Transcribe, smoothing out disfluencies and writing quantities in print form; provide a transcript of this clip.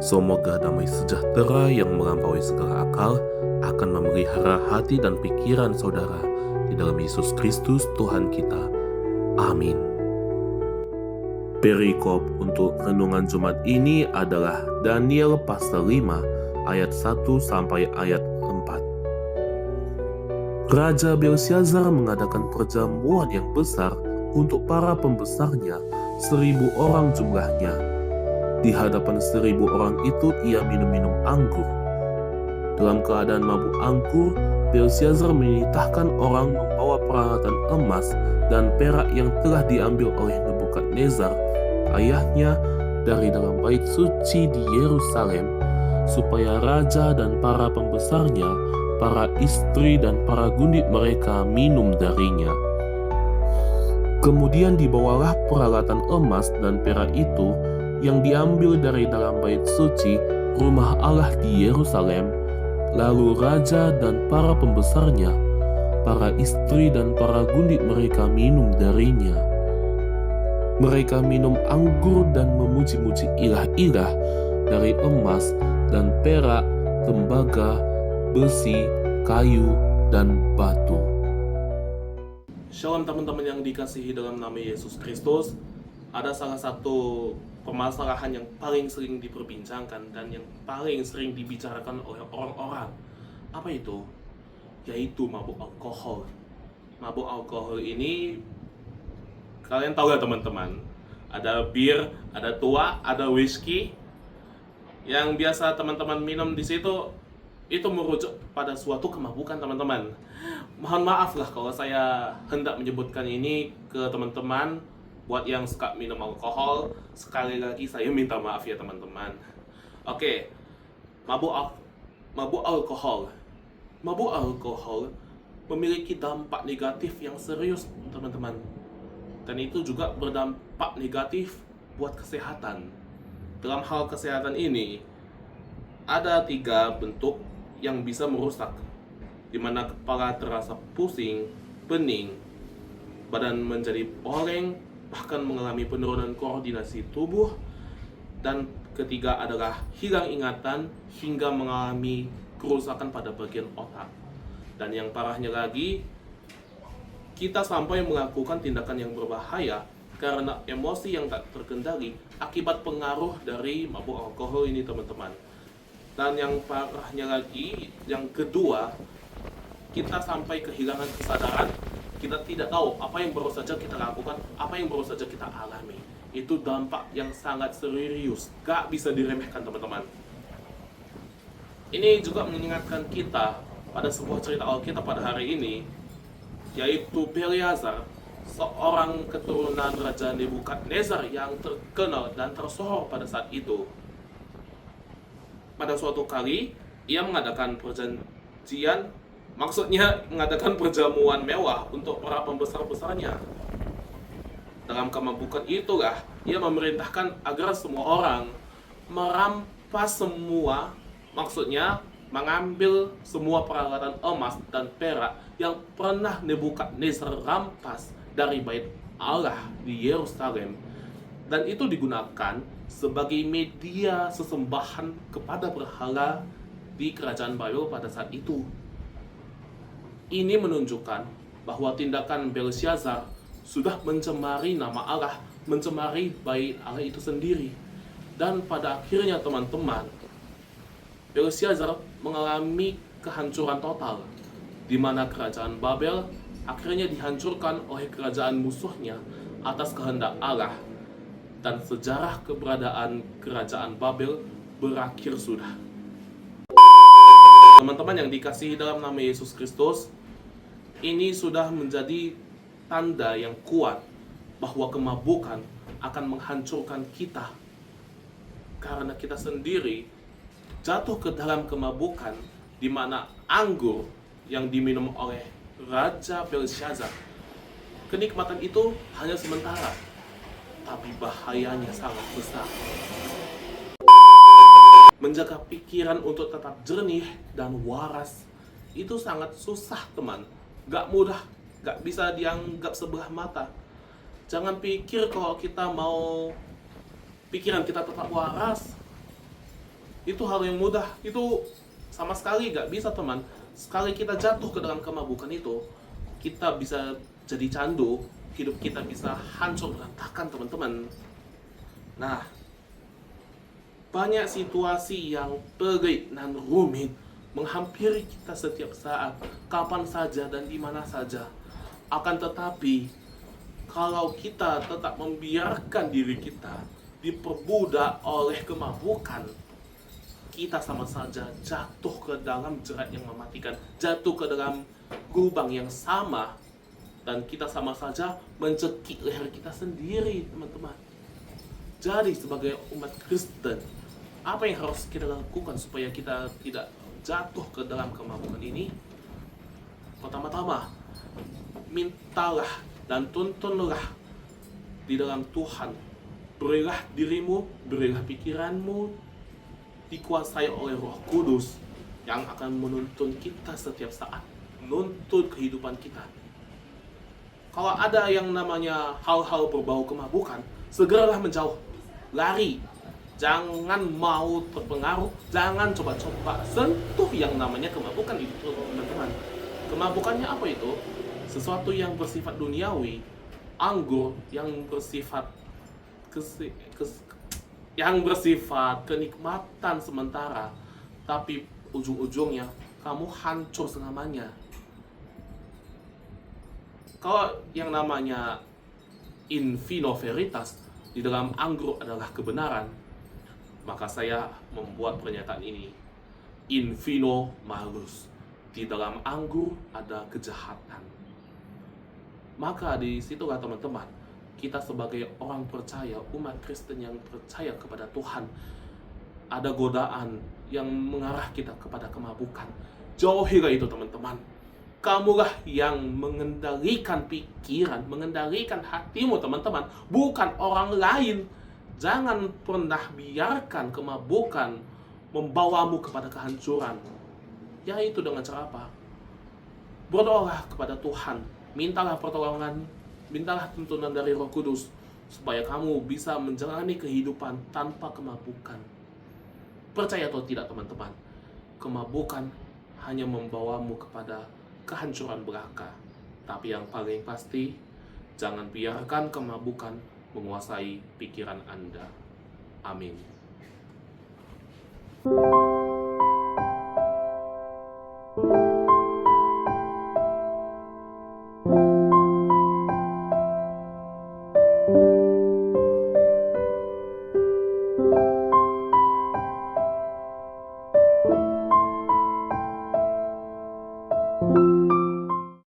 Semoga damai sejahtera yang melampaui segala akal akan memelihara hati dan pikiran saudara di dalam Yesus Kristus Tuhan kita. Amin. Perikop untuk renungan Jumat ini adalah Daniel pasal 5 ayat 1 sampai ayat 4. Raja Belsyazar mengadakan perjamuan yang besar untuk para pembesarnya, 1.000 orang jumlahnya. Di hadapan 1.000 orang itu ia minum anggur. Dalam keadaan mabuk anggur, Belsyazar menitahkan orang membawa peralatan emas dan perak yang telah diambil oleh Nebukadnezar, ayahnya, dari dalam bait suci di Yerusalem, supaya raja dan para pembesarnya, para istri dan para gundit mereka minum darinya. Kemudian dibawalah peralatan emas dan perak itu yang diambil dari dalam bait suci rumah Allah di Yerusalem, lalu raja dan para pembesarnya, para istri dan para gundit mereka minum darinya. Mereka minum anggur dan memuji-muji ilah-ilah dari emas dan perak, tembaga, besi, kayu, dan batu. Shalom teman-teman yang dikasihi dalam nama Yesus Kristus. Ada salah satu permasalahan yang paling sering diperbincangkan dan yang paling sering dibicarakan oleh orang-orang. Apa itu? Yaitu mabuk alkohol. Mabuk alkohol ini, kalian tahu ya teman-teman, ada bir, ada tua, ada whisky. Yang biasa teman-teman minum di situ, itu merujuk pada suatu kemabukan teman-teman. Mohon maaf lah kalau saya hendak menyebutkan ini ke teman-teman. Buat yang suka minum alkohol, sekali lagi saya minta maaf ya teman-teman. Oke, mabuk alkohol. Mabuk alkohol memiliki dampak negatif yang serius teman-teman. Dan itu juga berdampak negatif buat kesehatan. Dalam hal kesehatan ini, ada 3 bentuk yang bisa merusak, di mana kepala terasa pusing, pening, badan menjadi oleng, bahkan mengalami penurunan koordinasi tubuh, dan ketiga adalah hilang ingatan hingga mengalami kerusakan pada bagian otak. Dan yang parahnya lagi, kita sampai melakukan tindakan yang berbahaya karena emosi yang tak terkendali akibat pengaruh dari mabuk alkohol ini teman-teman. Dan yang parahnya lagi, yang kedua, kita sampai kehilangan kesadaran. Kita tidak tahu apa yang baru saja kita lakukan, apa yang baru saja kita alami. Itu dampak yang sangat serius, gak bisa diremehkan teman-teman. Ini juga mengingatkan kita pada sebuah cerita Alkitab pada hari ini, yaitu Belsyazar, seorang keturunan Raja Nebukadnezar yang terkenal dan tersohor pada saat itu. Pada suatu kali, ia mengadakan perjanjian, maksudnya mengadakan perjamuan mewah untuk para pembesar-besarnya. Dalam kemabukan itulah, ia memerintahkan agar semua orang merampas semua, maksudnya mengambil semua peralatan emas dan perak yang pernah Nebukadnezar rampas dari bait Allah di Yerusalem, dan itu digunakan sebagai media sesembahan kepada berhala di kerajaan Babel pada saat itu. Ini menunjukkan bahwa tindakan Belsyazar sudah mencemari nama Allah, mencemari bait Allah itu sendiri. Dan pada akhirnya teman-teman, Belsyazar mengalami kehancuran total, di mana kerajaan Babel akhirnya dihancurkan oleh kerajaan musuhnya atas kehendak Allah, dan sejarah keberadaan kerajaan Babel berakhir sudah. Teman-teman yang dikasihi dalam nama Yesus Kristus, ini sudah menjadi tanda yang kuat bahwa kemabukan akan menghancurkan kita, karena kita sendiri jatuh ke dalam kemabukan, di mana anggur yang diminum oleh Raja Belsyazar, kenikmatan itu hanya sementara, tapi bahayanya sangat besar. Menjaga pikiran untuk tetap jernih dan waras itu sangat susah teman. Gak mudah, gak bisa dianggap sebelah mata. Jangan pikir kalau kita mau pikiran kita tetap waras, Itu hal yang mudah. Itu sama sekali gak bisa, teman. Sekali kita jatuh ke dalam kemabukan itu, kita bisa jadi candu, hidup kita bisa hancur berantakan, teman-teman. Nah, banyak situasi yang pelik dan rumit menghampiri kita setiap saat, kapan saja dan di mana saja. Akan tetapi, kalau kita tetap membiarkan diri kita diperbudak oleh kemabukan, kita sama saja jatuh ke dalam jerat yang mematikan, jatuh ke dalam lubang yang sama, dan kita sama saja mencekik leher kita sendiri, teman-teman. Jadi sebagai umat Kristen, apa yang harus kita lakukan supaya kita tidak jatuh ke dalam kemabukan ini? Pertama-tama, mintalah dan tuntunlah di dalam Tuhan. Berilah dirimu, berilah pikiranmu dikuasai oleh Roh Kudus yang akan menuntun kita setiap saat, menuntun kehidupan kita. Kalau ada yang namanya hal-hal berbau kemabukan, segeralah menjauh, lari. Jangan mau terpengaruh, jangan coba-coba sentuh yang namanya kemabukan itu, teman-teman. Kemabukannya apa itu? Sesuatu yang bersifat duniawi, anggur yang bersifat yang bersifat kenikmatan sementara, tapi ujung-ujungnya kamu hancur selamanya. Kalau yang namanya in vino veritas, di dalam anggur adalah kebenaran, maka saya membuat pernyataan ini. In vino malus, di dalam anggur ada kejahatan. Maka di situlah, teman-teman, kita sebagai orang percaya, umat Kristen yang percaya kepada Tuhan, ada godaan yang mengarah kita kepada kemabukan. Jauhilah itu, teman-teman. Kamulah yang mengendalikan pikiran, mengendalikan hatimu, teman-teman, bukan orang lain. Jangan pernah biarkan kemabukan membawamu kepada kehancuran. Yaitu dengan cara apa? Berdoalah kepada Tuhan, mintalah pertolongan, mintalah tuntunan dari Roh Kudus supaya kamu bisa menjalani kehidupan tanpa kemabukan. Percaya atau tidak, teman-teman, kemabukan hanya membawamu kepada kehancuran belaka. Tapi yang paling pasti, jangan biarkan kemabukan menguasai pikiran Anda. Amin.